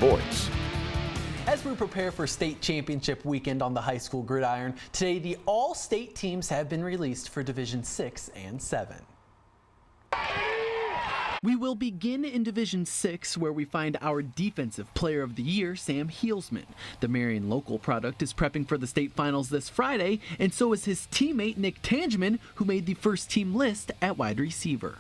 sports. As we prepare for state championship weekend on the high school gridiron, today the all-state teams have been released for Division 6 and 7. We will begin in Division 6, where we find our Defensive Player of the Year, Sam Heelsman. The Marion local product is prepping for the state finals this Friday, and so is his teammate Nick Tangeman, who made the first team list at wide receiver.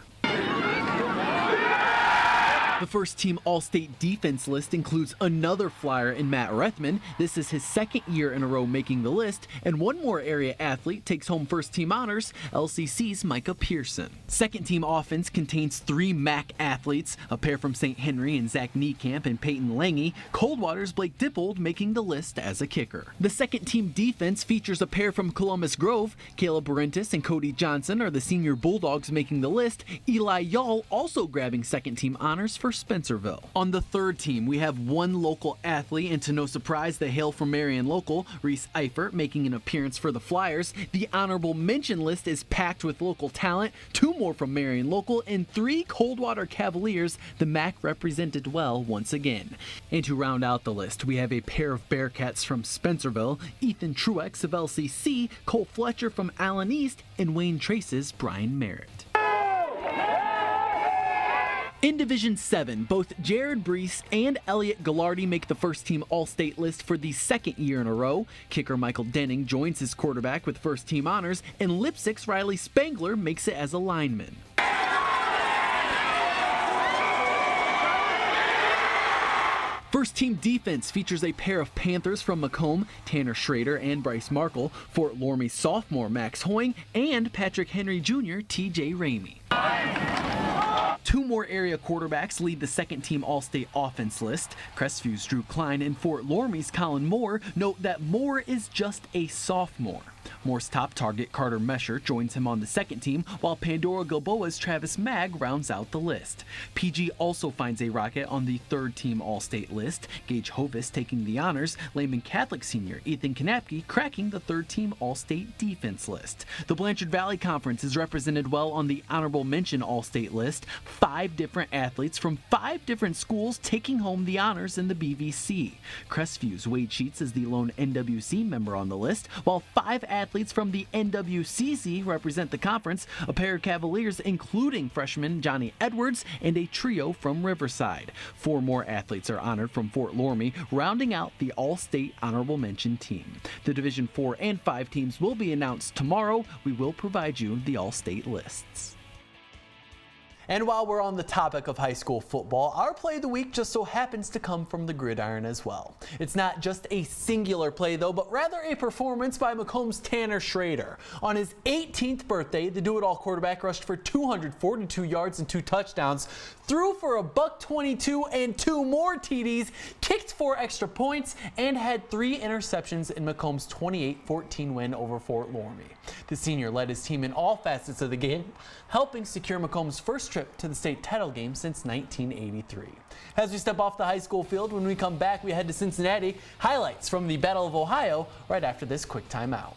The first team All-State defense list includes another Flyer in Matt Rethman. This is his second year in a row making the list, and one more area athlete takes home first team honors, LCC's Micah Pearson. Second team offense contains 3 MAC athletes, a pair from St. Henry and Zach Niekamp and Peyton Lange. Coldwater's Blake Dippold making the list as a kicker. The second team defense features a pair from Columbus Grove. Caleb Barentis and Cody Johnson are the senior Bulldogs making the list. Eli Yall also grabbing second team honors for Spencerville. On the third team, we have one local athlete, and to no surprise, they hail from Marion local, Reese Eifert making an appearance for the Flyers. The honorable mention list is packed with local talent, 2 more from Marion local, and 3 Coldwater Cavaliers. The MAC represented well once again. And to round out the list, we have a pair of Bearcats from Spencerville, Ethan Truex of LCC, Cole Fletcher from Allen East, and Wayne Trace's Brian Merritt. In Division 7, both Jared Brees and Elliot Gallardi make the first team All-State list for the second year in a row. Kicker Michael Denning joins his quarterback with first team honors, and Lipsick's Riley Spangler makes it as a lineman. First team defense features a pair of Panthers from Macomb, Tanner Schrader and Bryce Markle, Fort Loramie sophomore Max Hoying, and Patrick Henry Jr. TJ Ramey. 2 more area quarterbacks lead the second team All-State offense list. Crestview's Drew Klein and Fort Loramie's Colin Moore. Note that Moore is just a sophomore. Moore's top target, Carter Mesher, joins him on the second team, while Pandora Gilboa's Travis Magg rounds out the list. PG also finds a rocket on the third team All-State list, Gage Hovis taking the honors, Lehman Catholic senior Ethan Kanapke cracking the third team All-State defense list. The Blanchard Valley Conference is represented well on the honorable mention All-State list, 5 different athletes from 5 different schools taking home the honors in the BVC. Crestview's Wade Sheets is the lone NWC member on the list, while 5 athletes from the NWCC represent the conference, a pair of Cavaliers including freshman Johnny Edwards and a trio from Riverside. 4 more athletes are honored from Fort Loramie, rounding out the All-State honorable mention team. The Division 4 and 5 teams will be announced tomorrow. We will provide you the All-State lists. And while we're on the topic of high school football, our play of the week just so happens to come from the gridiron as well. It's not just a singular play though, but rather a performance by Macomb's Tanner Schrader. On his 18th birthday, the do-it-all quarterback rushed for 242 yards and 2 touchdowns, threw for a $122 and 2 more TDs, kicked 4 extra points, and had 3 interceptions in Macomb's 28-14 win over Fort Loramie. The senior led his team in all facets of the game, helping secure Macomb's first trip to the state title game since 1983. As we step off the high school field, when we come back, we head to Cincinnati. Highlights from the Battle of Ohio right after this quick timeout.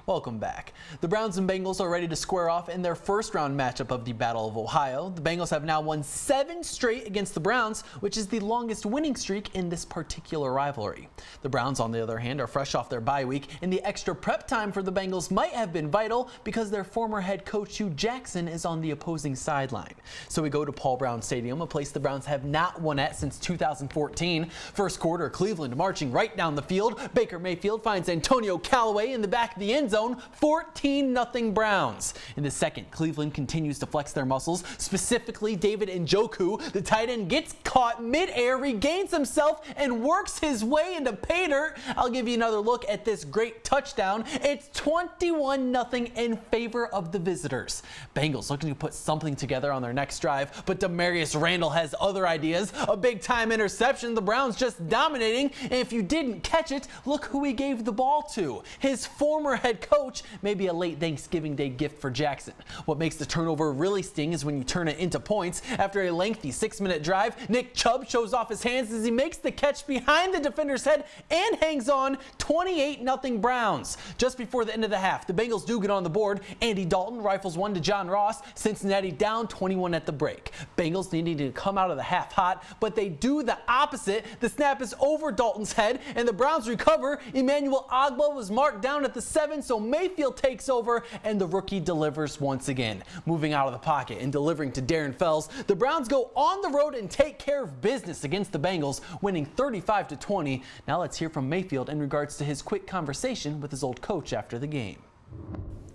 Welcome back. The Browns and Bengals are ready to square off in their first round matchup of the Battle of Ohio. The Bengals have now won 7 straight against the Browns, which is the longest winning streak in this particular rivalry. The Browns, on the other hand, are fresh off their bye week, and the extra prep time for the Bengals might have been vital because their former head coach Hugh Jackson is on the opposing sideline. So we go to Paul Brown Stadium, a place the Browns have not won at since 2014. First quarter, Cleveland marching right down the field. Baker Mayfield finds Antonio Callaway in the back of the end zone. 14-0 Browns. In the second, Cleveland continues to flex their muscles, specifically David Njoku. The tight end gets caught mid-air, regains himself, and works his way into pay dirt. I'll give you another look at this great touchdown. It's 21-0 in favor of the visitors. Bengals looking to put something together on their next drive, but Demarius Randall has other ideas. A big-time interception, the Browns just dominating, and if you didn't catch it, look who he gave the ball to. His former head head coach may be a late Thanksgiving Day gift for Jackson. What makes the turnover really sting is when you turn it into points. After a lengthy 6-minute drive, Nick Chubb shows off his hands as he makes the catch behind the defender's head and hangs on. 28-0 Browns. Just before the end of the half, the Bengals do get on the board. Andy Dalton rifles one to John Ross. Cincinnati down 21 at the break. Bengals needing to come out of the half hot, but they do the opposite. The snap is over Dalton's head, and the Browns recover. Emmanuel Ogbah was marked down at the 7, so Mayfield takes over, and the rookie delivers once again. Moving out of the pocket and delivering to Darren Fells, the Browns go on the road and take care of business against the Bengals, winning 35-20. Now let's hear from Mayfield in regards to his quick conversation with his old coach after the game.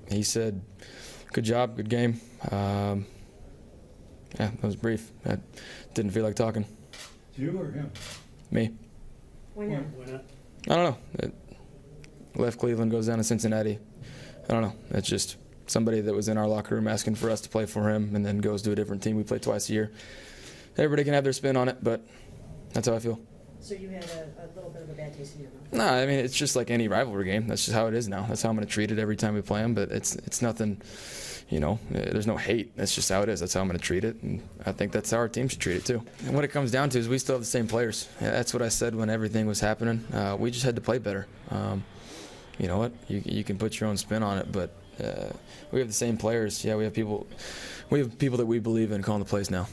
He said, "Good job, good game." Yeah, that was brief. I didn't feel like talking. You or him? Me. Why not? I don't know. Left Cleveland, goes down to Cincinnati. I don't know. It's just somebody that was in our locker room asking for us to play for him and then goes to a different team. We play twice a year. Everybody can have their spin on it, but that's how I feel. So you had a little bit of a bad taste in your mouth? No, I mean, it's just like any rivalry game. That's just how it is now. That's how I'm going to treat it every time we play them, but it's nothing, you know, there's no hate. That's just how it is. That's how I'm going to treat it, and I think that's how our team should treat it too. And what it comes down to is we still have the same players. Yeah, that's what I said when everything was happening. We just had to play better. You know what? You can put your own spin on it, but we have the same players. Yeah, we have people that we believe in calling the plays now.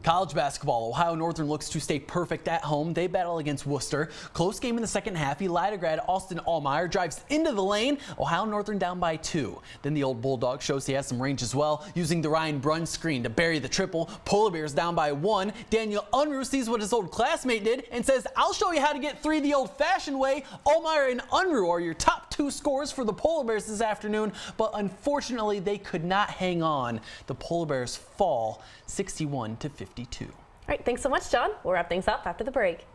College basketball, Ohio Northern looks to stay perfect at home. They battle against Worcester. Close game in the second half. Elida grad Austin Allmeyer drives into the lane. Ohio Northern down by 2. Then the old Bulldog shows he has some range as well, using the Ryan Brunn screen to bury the triple. Polar Bears down by 1. Daniel Unruh sees what his old classmate did and says, "I'll show you how to get 3 the old-fashioned way." Allmeyer and Unruh are your top 2 scorers for the Polar Bears this afternoon, but unfortunately they could not hang on. The Polar Bears fall 61-52. All right, thanks so much, John. We'll wrap things up after the break.